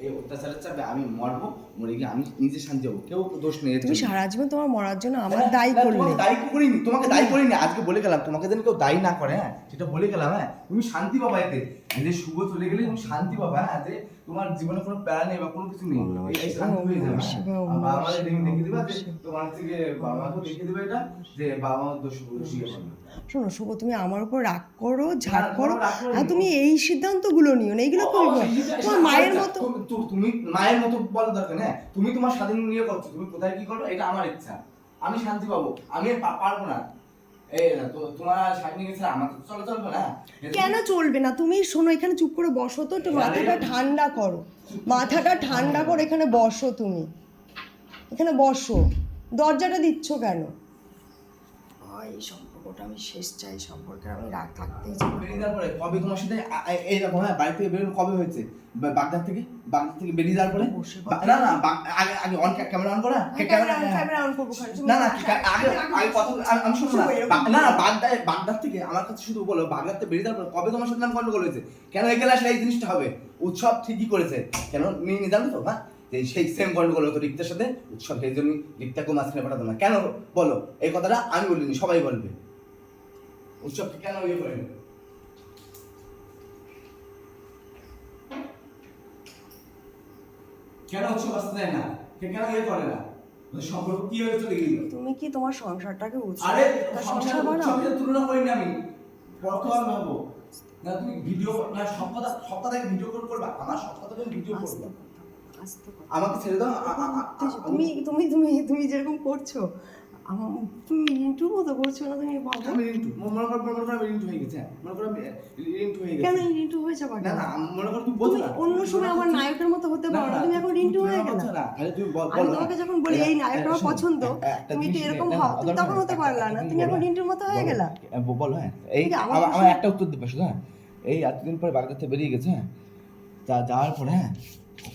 এই অত্যাচারের চাপে আমি মরবো, মরে গিয়ে আমি নিজে শান্তি হবো, কেউ দোষ নেই। তুমি সারা জীবন তোমার মরার জন্য আমার দায়ী করলে। দায়ী করিনি, তোমাকে দায়ী করিনি, আজকে বলে গেলাম তোমাকে যেন কেউ দায়ী না করে। হ্যাঁ সেটা বলে গেলাম। হ্যাঁ তুমি শান্তি পাবা এতে, যে শুভ চলে গেলে তুমি শান্তি পাবা। হ্যাঁ যে তোমার জীবনে কোনো প্যারা নেই বা কোনো কিছু নেই, এই শান্তি হয়ে যাবে। আমাদের দেখে দিবা যে তোমার থেকে বাবা মাকে দেখে দিবে এটা, যে বাবা মা দোষী হবে। শোনো শুভ, তুমি আমার উপর রাগ করো, ঝাড় করো, আর তুমি এই সিদ্ধান্তগুলো নিও না, এইগুলো করবো তোমার মায়ের মতো। তুমি মায়ের মতো বলার দরকার। হ্যাঁ তুমি তোমার স্বাধীন নিয়ে করছো, তুমি কোথায় কি করো এটা আমার ইচ্ছা, আমি শান্তি পাবো, আমি পারবো না। এই না তো তোমার স্বাধীন গেছে, আমাকে চলবে না। কেন চলবে না? তুমি শোনো, এখানে চুপ করে বসো তো, একটু মাথাটা ঠান্ডা করো, মাথাটা ঠান্ডা করো, এখানে বসো, তুমি এখানে বসো। দরজাটা দিচ্ছ কেন? এই সম্পর্কটা আমি শেষ চাই, সম্পর্কে আমি রাগ থাকতেই চাই। বেরিয়ে যাওয়ার পরে কবে তোমার সাথে এইরকম, হ্যাঁ বাড়ি থেকে বেরোনো কবে হয়েছে? বাগদাদ থেকে বেরিয়ে যাওয়ার পরে না না আগে আগে অন ক্যামেরা অন করা, ক্যামেরা অন করবো না না আগে আগে কথা আমি শুনবো না। না বাগদাদ থেকে আমার কাছে শুধু বলো, বাগদাদ থেকে বেরিয়ে যাওয়ার পরে কবে তোমার সাথে গন্ডগোল হয়েছে? কেন এখানে আসলে এই জিনিসটা হবে? উৎসব ঠিকই করেছে, কেন নিয়ে জানো তো? হ্যাঁ সেই সেম গন্ডগোল হতো রিক্তার সাথে, উৎসব সেই জন্য রিক্তাকে মাঝখানে পাঠাতো না। কেন বলো এই কথাটা? আমি বলিনি, সবাই বলবে। উৎসবকে কেন ইয়ে করেন? কেন উৎসব আসতে দেয় না? কেন ইয়ে করে না? সম্পর্ক কি হয়ে চলে গেল? তুমি কি তোমার সংসারটাকে আরে সংসার বানাও? উৎসবের তুলনা করিনি আমি, বর্তমান ভাবো না। তুমি ভিডিও না সপ্তাহে ভিডিও কল করবা, আমার সপ্তাহে ভিডিও করবা। আমাকে ছেড়ে দাও। তুমি তুমি তুমি তুমি যেরকম করছো, তুমি রিন্টুর মতো করছো না? তুমি ভাবো আমি রিন্টু, মনে করো আমি রিন্টু হয়ে গেছে। মনে করো আমি রিন্টু হয়ে গেছে। কেন রিন্টু হয়ে যাবা? না না মনে করো তুমি বলছো না অন্য সময় আমার নায়কের মতো হতে পারো না, তুমি এখন রিন্টু হয়ে গেলে। আরে তুমি বলো, আমি তোমাকে যখন বলি এই নায়কটা আমার পছন্দ, তুমি তো এরকম হও, তুমি তখন হতে পারলা না, তুমি এখন রিন্টুর মতো হয়ে গেলা। বলো। হ্যাঁ এই আমার একটা উত্তর দিবে শুধু। হ্যাঁ এই এতদিন পরে বাগদাদ থেকে বেরিয়ে গেছে। হ্যাঁ যাওয়ার পরে হ্যাঁ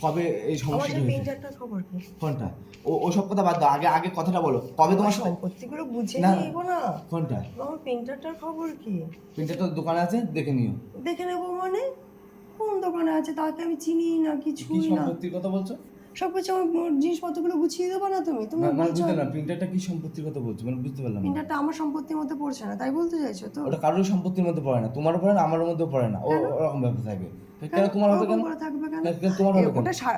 কবে এই সমস্যাটা হয়েছে? পেইন্টারটার খবর কি? কোনটা? ও সব কথা বাদ দাও, আগে আগে কথাটা বলো, কবে তোমার সাথে সম্পত্তিগুলো বুঝে নিব না? কোনটা? আমার পেইন্টারটার খবর কি? প্রিন্টারটা দোকানে আছে, দেখে নিও। দেখে নেবো মানে? কোন দোকানে আছে? তাকে আমি চিনি না, কি কিছুই না। সম্পত্তির কথা বলছো? সব কিছু আমার জিনিসপত্রগুলো গুছিয়ে দেবো না তুমি? তুমি মানে বুঝতে পারলাম প্রিন্টারটা কি সম্পত্তির কথা বলছো, মানে বুঝতে পারলাম না। পেইন্টারটা আমার সম্পত্তির মধ্যে পড়ছে না, তাই বলতে চাইছো তো? ওটা কারোর সম্পত্তির মধ্যে পড়ে না, তোমারও পড়ে না, আমারও মধ্যে পড়ে না। ওরকম ব্যাপার থাকে। কেন তোমার হবে? কেন থাকবে? কেন তোমার হবে?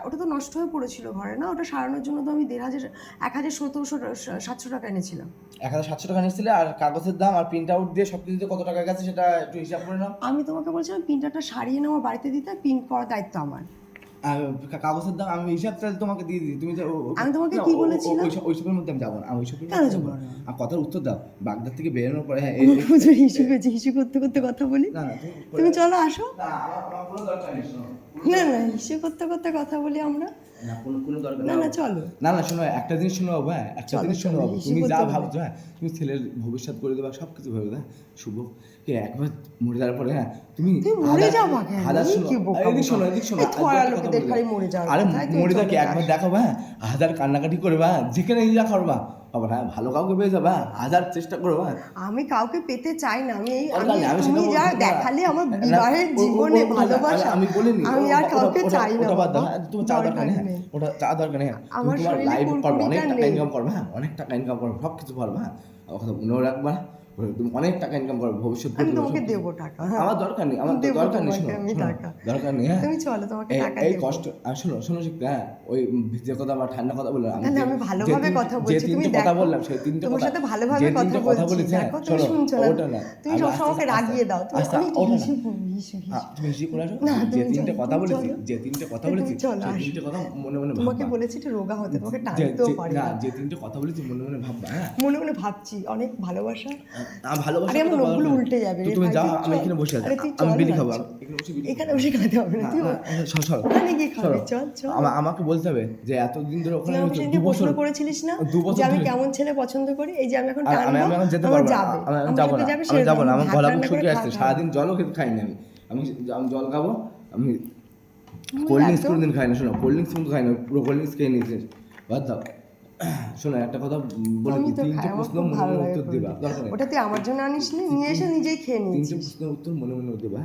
ওটা তো নষ্ট হয়ে পড়েছিল ঘরে না, ওটা সারানোর জন্য তো আমি 1,1700 টাকা এনেছিলাম। 1,700 টাকা নিয়েছিলে, আর কাগজের দাম আর প্রিন্ট আউট দিয়ে সবকিছুতে কত টাকা গেছে সেটা একটু হিসাব করে নাও। আমি তোমাকে বলছিলাম প্রিন্টারটা সারিয়ে নেওয়ার বাড়িতে দিতে, প্রিন্ট করার দায়িত্ব আমার। কাগজের দাম আমি হিসাব চাইলে তোমাকে দিয়ে দিই। তুমি আমি তোমাকে কি বলেছিলাম? ওইসবের মধ্যে আমি যাবো না, আমি ওইসবের কেন যাবো না? আর কথার উত্তর দাও। বাগদাদ থেকে বেরোনোর পরে হ্যাঁ হিসু করতে করতে কথা বলি। না না তুমি চলো আসো। না আমার কোনো দরকার নেই। না না হিসু করতে করতে কথা বলি আমরা। না কোনো দরকার না না চলো। না না শোনো, একটা জিনিস শোনো বাবু। হ্যাঁ একটা জিনিস শোনো বাবু, তুমি যা ভাবছো, হ্যাঁ তুমি ছেলের ভবিষ্যৎ করে দেবা, সব কিছু ভেবে। হ্যাঁ শুভ কে একবার মরে যাওয়ার পরে, হ্যাঁ তুমি মরে যাবা কেন? এদিক শোনো আরে মরে যাকে একবার দেখাবা, হ্যাঁ হাজার কান্নাকাটি করবা, যেখানে যা করবা আবার, হ্যাঁ ভালো কাউকে পেয়ে যাবা, হাজার চেষ্টা করবা। আমি কাউকে পেতে চাই না, তুমি যা দেখালে আমার বিবাহের জীবনে ভালোবাসা, আমি বলিনি আমি আর কাউকে চাই না। তুমি চা দরকার নেই, ওটা চা দরকার নেই। তুমি তোমার লাইফ করবে, অনেক টাকা ইনকাম করবে। হ্যাঁ অনেক টাকা ইনকাম করবে, সব কিছু পারবে। হ্যাঁ কথা মনে রাখবা, তুমি অনেক টাকা ইনকাম করবে, ভবিষ্যৎ আমি তোমাকে দেবো টাকা। আমার দরকার নেই, আমার দরকার নেই, দরকার নেই। হ্যাঁ তুমি চলো, তোমাকে টাকা এই দেব। কষ্ট শোনো শিখতে। হ্যাঁ ওই ভিজে কথা বা ঠান্ডা কথা বললাম, আমি ভালোভাবে কথা বলছি, তুমি কথা বললাম সেই তিনটে তোমার সাথে ভালোভাবে কথা বলছি। দেখো তুমি শুনছো না, ওটা না, তুমি সবসময় আমাকে রাগিয়ে দাও। তুমি তুমি হিসি করে আসো। যে তিনটে কথা বলেছি, সেই তিনটে কথা মনে মনে তোমাকে বলেছি একটু রোগা হতে, তোমাকে টানতেও পারি না। যে তিনটে কথা বলেছি মনে মনে ভাববা। হ্যাঁ মনে মনে ভাবছি অনেক ভালোবাসা। ভালোবাসা আরে আমার লোকগুলো উল্টে যাবে। তুমি যাও, আমি এখানে বসে আছি, আমি বিড়ি খাবো। এখানে বসে খেতে হবে না, ওখানে গিয়ে খাবে। চল আমাকে বলতে হবে যে এতদিন ধরে ওখানে 2 বছর করেছিলিস না যে আমি কেমন ছেলে পছন্দ করি। এই যে আমি এখন আমি এখন যেতে পারবো না, আমি যাবো না, আমার গলা শুকিয়ে আসছে, সারাদিন জলও খেতে খাইনি আমি জল খাবো। আমি কোল্ড ড্রিঙ্কস কোনোদিন খাই না। শোনো কোল্ড ড্রিঙ্কস কিন্তু খাই না, পুরো কোল্ড ড্রিঙ্কস খেয়ে নিয়েছি, বাদ দাও। শোনো একটা কথা বলে, তিনটে প্রশ্ন মনে মনে উত্তর দিবা, দরকার নেই। ওটা তুই আমার জন্য আনিস, নিয়ে এসে নিজেই খেয়ে নিয়েছিস। তিনটে প্রশ্নের উত্তর মনে মনে দিবা।